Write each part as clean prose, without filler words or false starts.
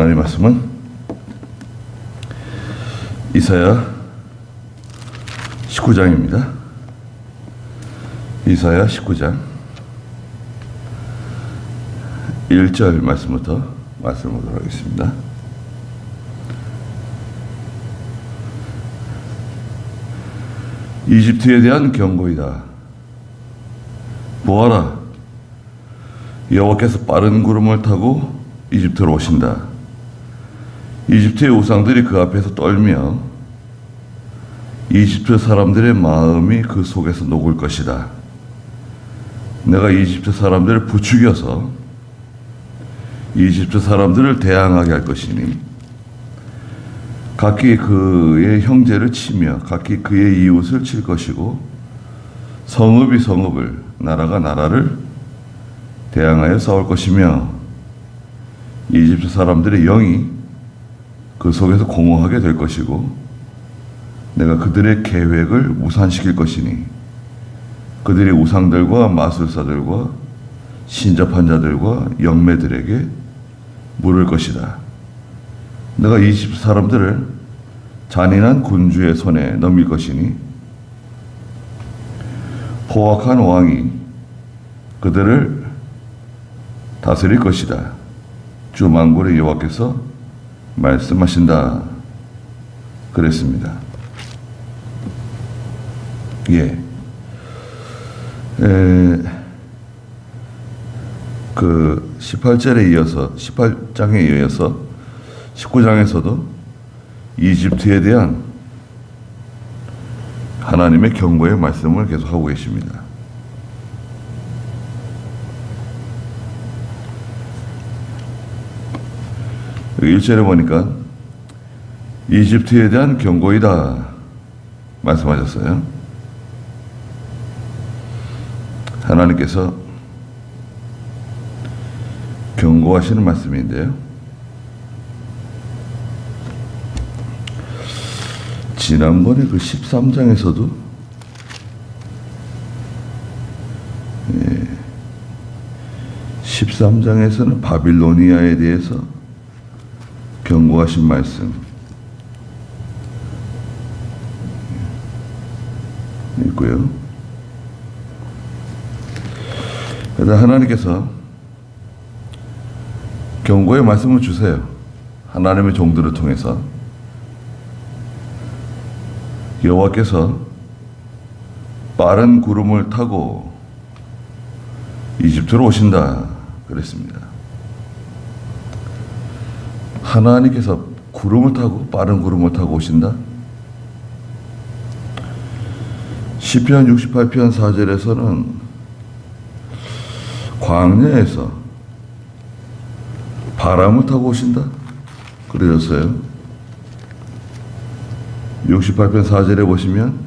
하나님 말씀은 이사야 19장입니다. 이사야 19장 1절 말씀부터 말씀하도록 하겠습니다. 이집트에 대한 경고이다. 보아라, 여호와께서 빠른 구름을 타고 이집트로 오신다. 이집트의 우상들이 그 앞에서 떨며 이집트 사람들의 마음이 그 속에서 녹을 것이다. 내가 이집트 사람들을 부추겨서 이집트 사람들을 대항하게 할 것이니 각기 그의 형제를 치며 각기 그의 이웃을 칠 것이고 성읍이 성읍을 나라가 나라를 대항하여 싸울 것이며 이집트 사람들의 영이 그 속에서 공허하게 될 것이고 내가 그들의 계획을 무산시킬 것이니 그들이 우상들과 마술사들과 신접한 자들과 영매들에게 물을 것이다. 내가 이집트 사람들을 잔인한 군주의 손에 넘길 것이니 포악한 왕이 그들을 다스릴 것이다. 주 만군의 여호와께서 말씀하신다. 그랬습니다. 그 18절에 이어서 18장에 이어서 19장에서도 이집트에 대한 하나님의 경고의 말씀을 계속하고 계십니다. 여기 1절에 보니까 이집트에 대한 경고이다 말씀하셨어요. 하나님께서 경고하시는 말씀인데요. 지난번에 그 13장에서도 13장에서는 바빌로니아에 대해서 경고하신 말씀 있고요. 그래서 하나님께서 경고의 말씀을 주세요. 하나님의 종들을 통해서 여호와께서 빠른 구름을 타고 이집트로 오신다 그랬습니다. 하나님께서 구름을 타고 빠른 구름을 타고 오신다. 시편 68편 4절에서는 광야에서 바람을 타고 오신다 그러셨어요. 68편 4절에 보시면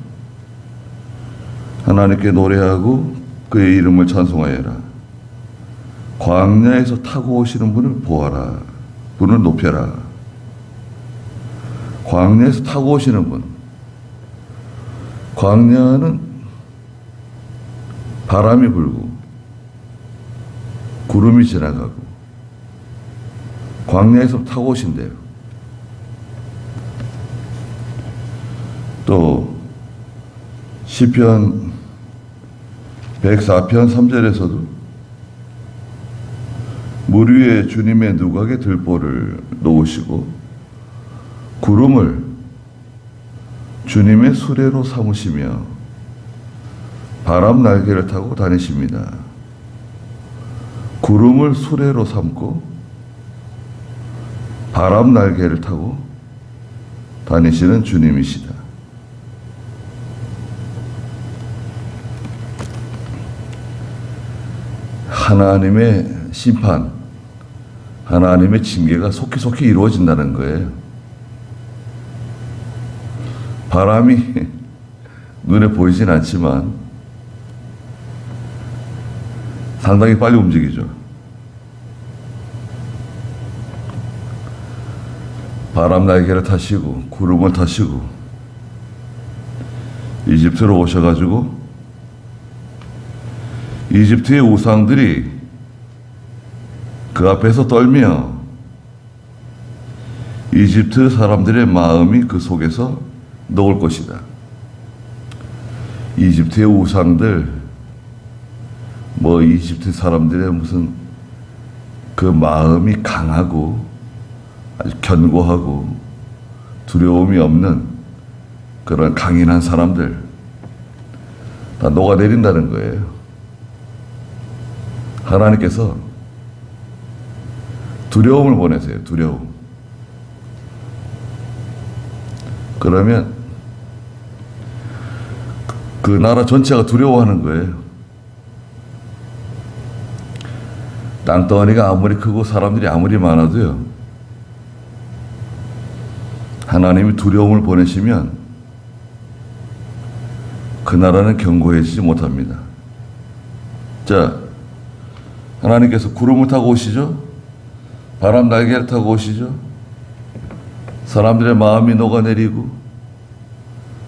하나님께 노래하고 그의 이름을 찬송하여라. 광야에서 타고 오시는 분을 보아라. 분을 높여라. 광야에서 타고 오시는 분. 광야는 바람이 불고 구름이 지나가고 광야에서 타고 오신대요. 또 시편 104편 3절에서도 물 위에 주님의 누각의 들보를 놓으시고 구름을 주님의 수레로 삼으시며 바람 날개를 타고 다니십니다. 구름을 수레로 삼고 바람 날개를 타고 다니시는 주님이시다. 하나님의 심판, 하나님의 징계가 속히 이루어진다는 거예요. 바람이 눈에 보이진 않지만 상당히 빨리 움직이죠. 바람 날개를 타시고 구름을 타시고 이집트로 오셔가지고 이집트의 우상들이 그 앞에서 떨며 이집트 사람들의 마음이 그 속에서 녹을 것이다. 이집트의 우상들, 이집트 사람들의 무슨 그 마음이 강하고 아주 견고하고 두려움이 없는 그런 강인한 사람들 다 녹아내린다는 거예요. 하나님께서 두려움을 보내세요. 두려움. 그러면 그 나라 전체가 두려워하는 거예요. 땅덩어리가 아무리 크고 사람들이 아무리 많아도요, 하나님이 두려움을 보내시면 그 나라는 견고해지지 못합니다. 자, 하나님께서 구름을 타고 오시죠? 바람 날개를 타고 오시죠? 사람들의 마음이 녹아내리고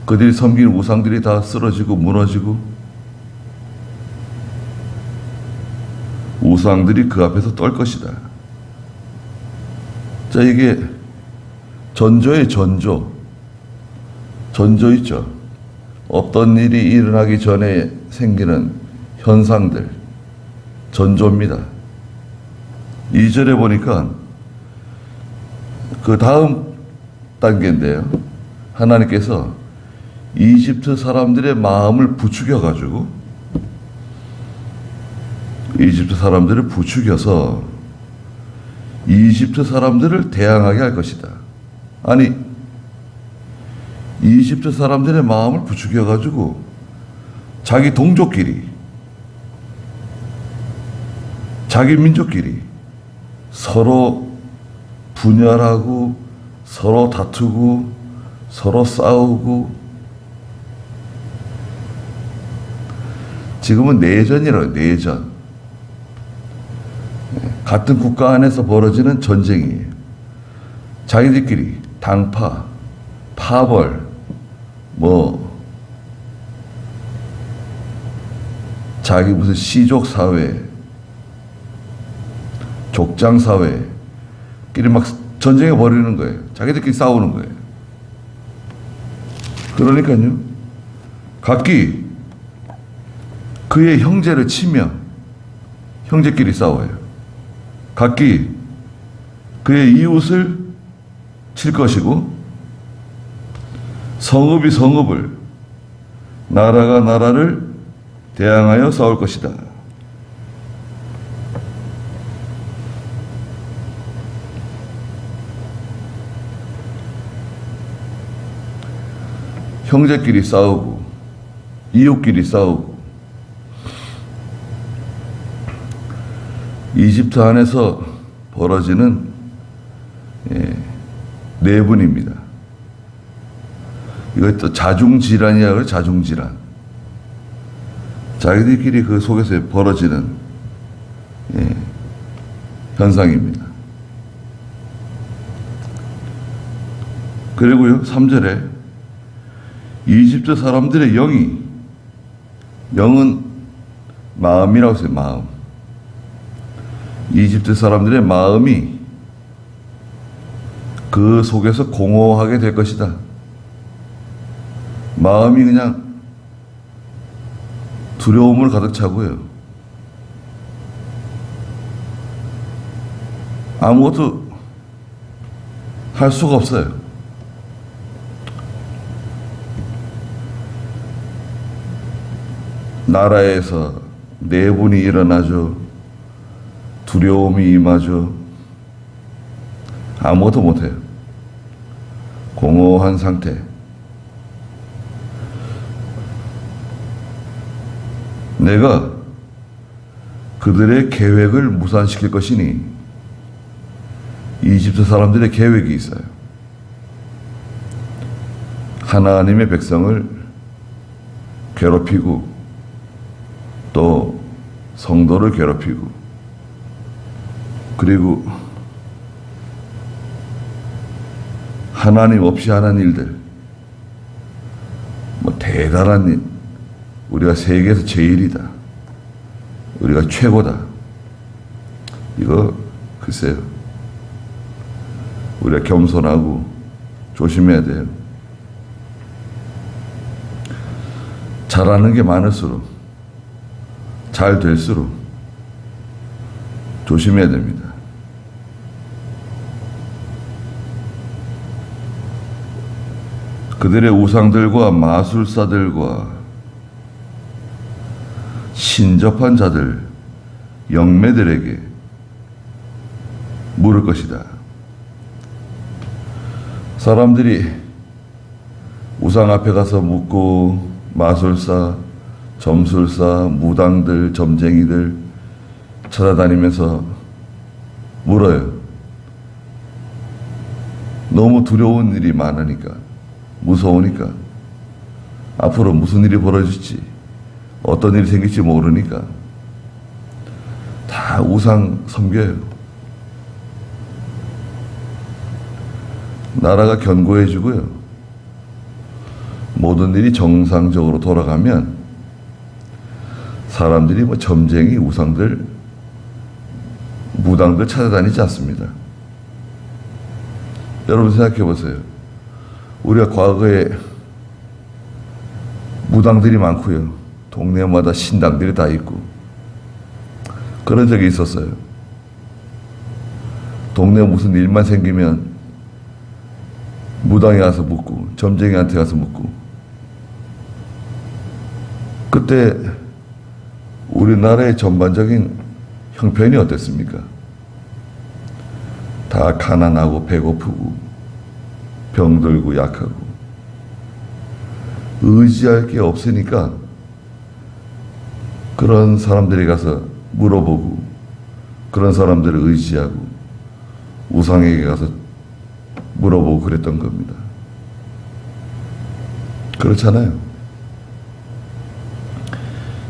그들이 섬기는 우상들이 다 쓰러지고 무너지고 우상들이 그 앞에서 떨 것이다. 자, 이게 전조의 전조. 전조 있죠? 어떤 일이 일어나기 전에 생기는 현상들. 전조입니다. 2절에 보니까 그 다음 단계인데요. 하나님께서 이집트 사람들의 마음을 부추겨가지고 이집트 사람들을 부추겨서 이집트 사람들을 대항하게 할 것이다. 아니, 이집트 사람들의 마음을 부추겨가지고 자기 동족끼리, 자기 민족끼리 서로 분열하고 서로 다투고 서로 싸우고, 지금은 내전이라고요. 내전. 같은 국가 안에서 벌어지는 전쟁이에요. 자기들끼리 당파, 파벌, 자기 무슨 시족 사회, 족장 사회끼리 막 전쟁을 벌이는 거예요. 자기들끼리 싸우는 거예요. 그러니까요, 각기 그의 형제를 치며 형제끼리 싸워요. 각기 그의 이웃을 칠 것이고, 성읍이 성읍을, 나라가 나라를 대항하여 싸울 것이다. 형제끼리 싸우고 이웃끼리 싸우고, 이집트 안에서 벌어지는 내분입니다. 이것도 자중질환이라고 해요. 자중질환. 자기들끼리 그 속에서 벌어지는 현상입니다. 그리고요, 3절에 이집트 사람들의 영은 마음이라고 했어요. 마음. 이집트 사람들의 마음이 그 속에서 공허하게 될 것이다. 마음이 그냥 두려움을 가득 차고요. 아무것도 할 수가 없어요. 나라에서 내분이 일어나죠. 두려움이 임하죠. 아무것도 못해요. 공허한 상태. 내가 그들의 계획을 무산시킬 것이니, 이집트 사람들의 계획이 있어요. 하나님의 백성을 괴롭히고 또 성도를 괴롭히고, 그리고 하나님 없이 하는 일들, 대단한 일, 우리가 세계에서 제일이다, 우리가 최고다, 이거 글쎄요, 우리가 겸손하고 조심해야 돼요. 잘하는 게 많을수록, 잘 될수록 조심해야 됩니다. 그들의 우상들과 마술사들과 신접한 자들, 영매들에게 물을 것이다. 사람들이 우상 앞에 가서 묻고 마술사, 점술사, 무당들, 점쟁이들 찾아다니면서 물어요. 너무 두려운 일이 많으니까, 무서우니까, 앞으로 무슨 일이 벌어질지, 어떤 일이 생길지 모르니까 다 우상 섬겨요. 나라가 견고해지고요. 모든 일이 정상적으로 돌아가면 사람들이 뭐 점쟁이, 우상들, 무당들 찾아다니지 않습니다. 여러분 생각해 보세요. 우리가 과거에 무당들이 많고요. 동네마다 신당들이 다 있고 그런 적이 있었어요. 동네에 무슨 일만 생기면 무당에 가서 묻고 점쟁이한테 가서 묻고, 그때 우리나라의 전반적인 형편이 어땠습니까? 다 가난하고 배고프고 병들고 약하고 의지할 게 없으니까 그런 사람들이 가서 물어보고 그런 사람들을 의지하고 우상에게 가서 물어보고 그랬던 겁니다. 그렇잖아요.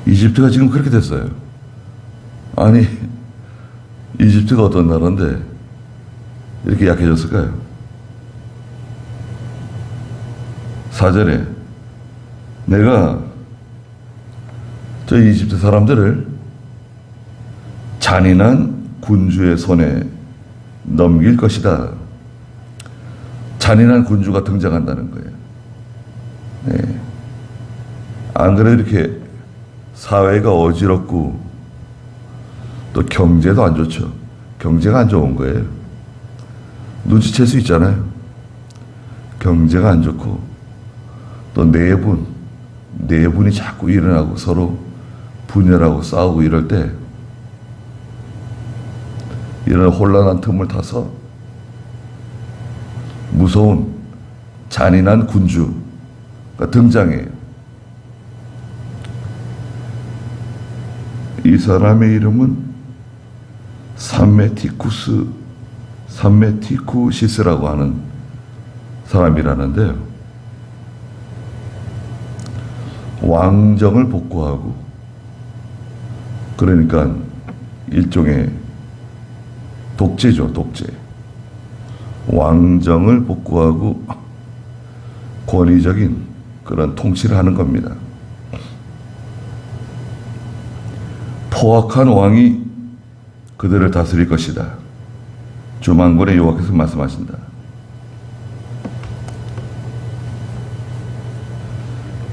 이집트가 지금 그렇게 됐어요. 아니, 이집트가 어떤 나라인데 이렇게 약해졌을까요? 4절에 내가 저 이집트 사람들을 잔인한 군주의 손에 넘길 것이다. 잔인한 군주가 등장한다는 거예요. 네. 안 그래도 이렇게 사회가 어지럽고 또 경제도 안 좋죠. 경제가 안 좋은 거예요. 눈치챌 수 있잖아요. 경제가 안 좋고 또 내분이 자꾸 일어나고 서로 분열하고 싸우고 이럴 때 이런 혼란한 틈을 타서 무서운 잔인한 군주가 등장해요. 이 사람의 이름은 삼메티쿠시스라고 하는 사람이라는데요. 왕정을 복구하고, 그러니까 일종의 독재죠, 독재. 왕정을 복구하고 권위적인 그런 통치를 하는 겁니다. 포악한 왕이 그들을 다스릴 것이다. 주만군의 여호와께서 말씀하신다.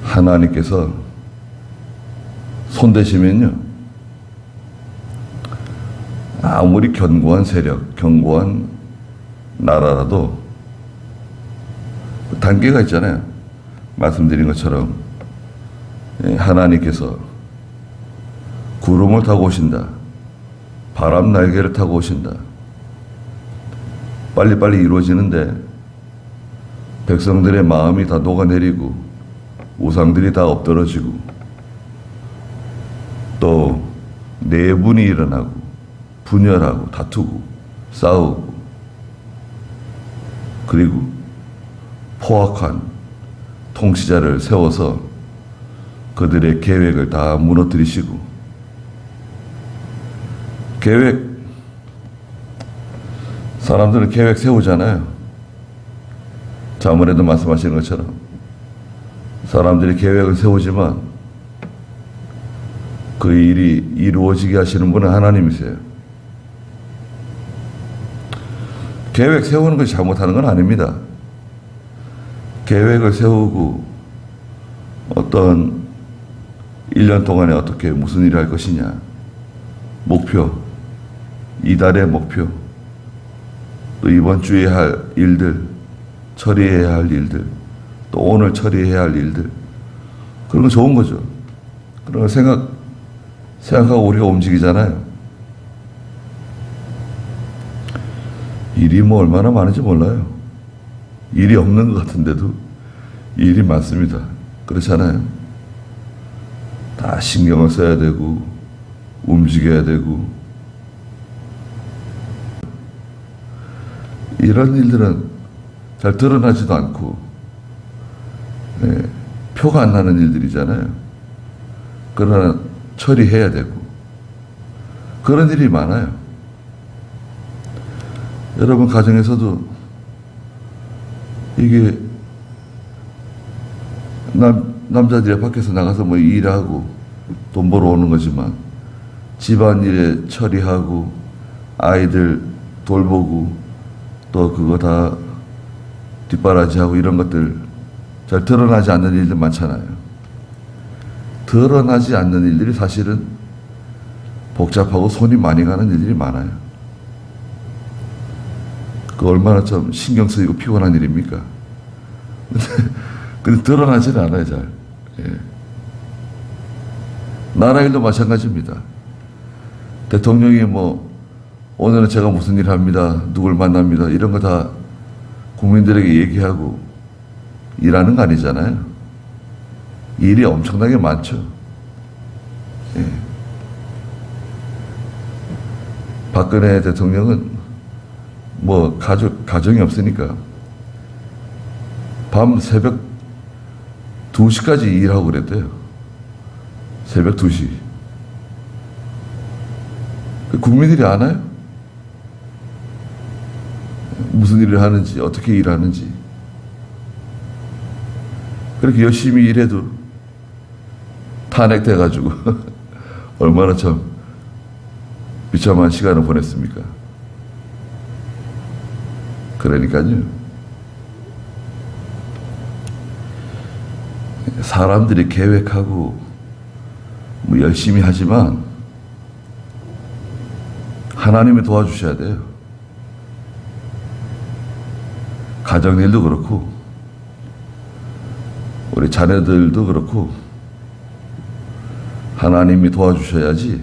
하나님께서 손대시면요, 아무리 견고한 세력, 견고한 나라라도 단계가 있잖아요. 말씀드린 것처럼 하나님께서 구름을 타고 오신다. 바람 날개를 타고 오신다. 빨리빨리 이루어지는데 백성들의 마음이 다 녹아내리고 우상들이 다 엎드러지고 또 내분이 일어나고 분열하고 다투고 싸우고 그리고 포악한 통치자를 세워서 그들의 계획을 다 무너뜨리시고, 사람들은 계획 세우잖아요. 자문에도 말씀하시는 것처럼 사람들이 계획을 세우지만 그 일이 이루어지게 하시는 분은 하나님이세요. 계획 세우는 것이 잘못하는 건 아닙니다. 계획을 세우고 어떤 1년 동안에 어떻게 무슨 일을 할 것이냐, 목표, 이달의 목표, 또 이번 주에 할 일들, 처리해야 할 일들, 또 오늘 처리해야 할 일들, 그런 건 좋은 거죠. 그런 걸 생각하고 우리가 움직이잖아요. 일이 뭐 얼마나 많은지 몰라요. 일이 없는 것 같은데도 일이 많습니다. 그렇잖아요. 다 신경을 써야 되고 움직여야 되고, 이런 일들은 잘 드러나지도 않고 표가 안 나는 일들이잖아요. 그러나 처리해야 되고 그런 일이 많아요. 여러분 가정에서도 이게 남자들이 밖에서 나가서 뭐 일하고 돈 벌어 오는 거지만 집안일에 처리하고 아이들 돌보고 또 그거 다 뒷바라지하고 이런 것들 잘 드러나지 않는 일들 많잖아요. 드러나지 않는 일들이 사실은 복잡하고 손이 많이 가는 일들이 많아요. 그 얼마나 좀 신경 쓰이고 피곤한 일입니까? 근데 드러나지는 않아요, 잘. 예. 나라 일도 마찬가지입니다. 대통령이 뭐 오늘은 제가 무슨 일을 합니다, 누굴 만납니다, 이런 거 다 국민들에게 얘기하고 일하는 거 아니잖아요. 일이 엄청나게 많죠. 예. 박근혜 대통령은 뭐 가정이 없으니까 밤 새벽 2시까지 일하고 그랬대요. 새벽 2시. 국민들이 아나요? 무슨 일을 하는지, 어떻게 일하는지. 그렇게 열심히 일해도 탄핵돼가지고 얼마나 참 비참한 시간을 보냈습니까? 그러니까요. 사람들이 계획하고 뭐 열심히 하지만 하나님이 도와주셔야 돼요. 가정일도 그렇고 우리 자녀들도 그렇고 하나님이 도와주셔야지.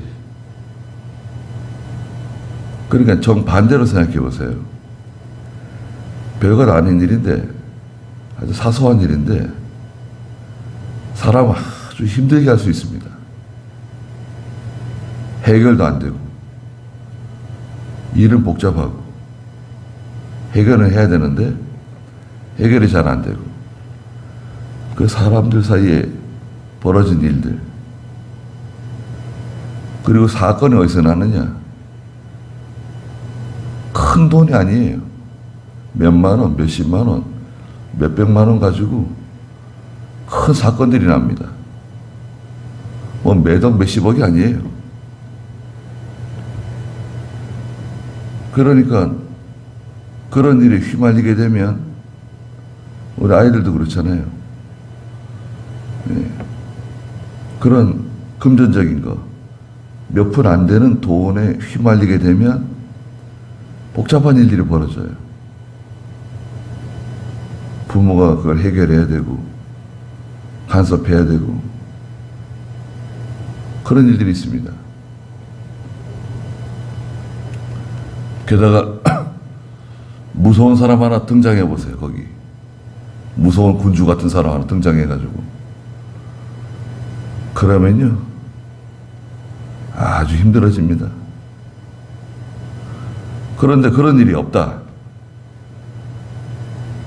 그러니까 정반대로 생각해 보세요. 별것 아닌 일인데, 아주 사소한 일인데 사람을 아주 힘들게 할 수 있습니다. 해결도 안 되고 일은 복잡하고 해결은 해야 되는데 해결이 잘 안 되고, 그 사람들 사이에 벌어진 일들, 그리고 사건이 어디서 나느냐, 큰 돈이 아니에요. 몇만 원, 몇십만 원, 몇백만 원 가지고 큰 사건들이 납니다. 뭐 몇억, 몇십억이 아니에요. 그러니까 그런 일에 휘말리게 되면 우리 아이들도 그렇잖아요. 네. 그런 금전적인 거, 몇 푼 안 되는 돈에 휘말리게 되면 복잡한 일들이 벌어져요. 부모가 그걸 해결해야 되고 간섭해야 되고 그런 일들이 있습니다. 게다가 무서운 사람 하나 등장해 보세요. 거기 무서운 군주 같은 사람 하나 등장해가지고 그러면요 아주 힘들어집니다. 그런데 그런 일이 없다.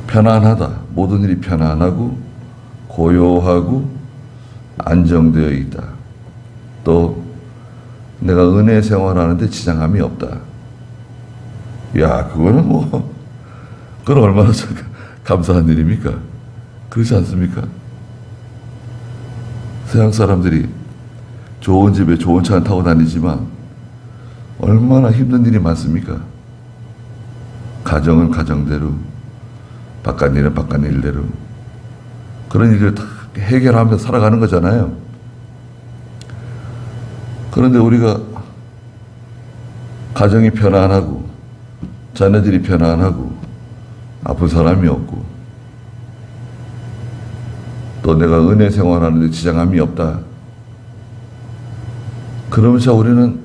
편안하다. 모든 일이 편안하고 고요하고 안정되어 있다. 또 내가 은혜 생활하는데 지장함이 없다. 야, 그거는 뭐 그건 얼마나 감사한 일입니까? 그렇지 않습니까? 서양 사람들이 좋은 집에 좋은 차를 타고 다니지만 얼마나 힘든 일이 많습니까? 가정은 가정대로, 바깥일은 바깥일대로 그런 일을 다 해결하면서 살아가는 거잖아요. 그런데 우리가 가정이 편안하고 자녀들이 편안하고 아픈 사람이 없고 또 내가 은혜 생활하는데 지장함이 없다. 그러면서 우리는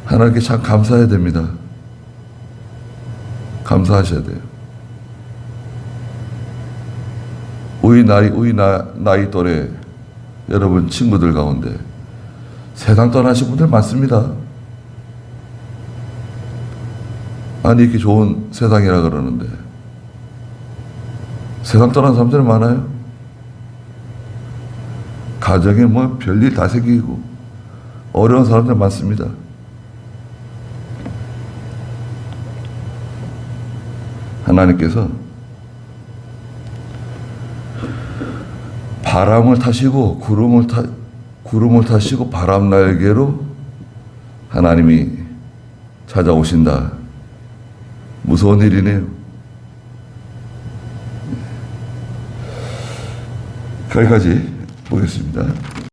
하나님께 참 감사해야 됩니다. 감사하셔야 돼요. 우리 나이 또래 여러분 친구들 가운데 세상 떠나신 분들 많습니다. 아니 이렇게 좋은 세상이라 그러는데 세상 떠난 사람들 많아요. 가정에 뭐 별일 다 생기고 어려운 사람들 많습니다. 하나님께서 바람을 타시고 구름을 타시고 바람 날개로 하나님이 찾아오신다. 무서운 일이네요. 거기까지 보겠습니다.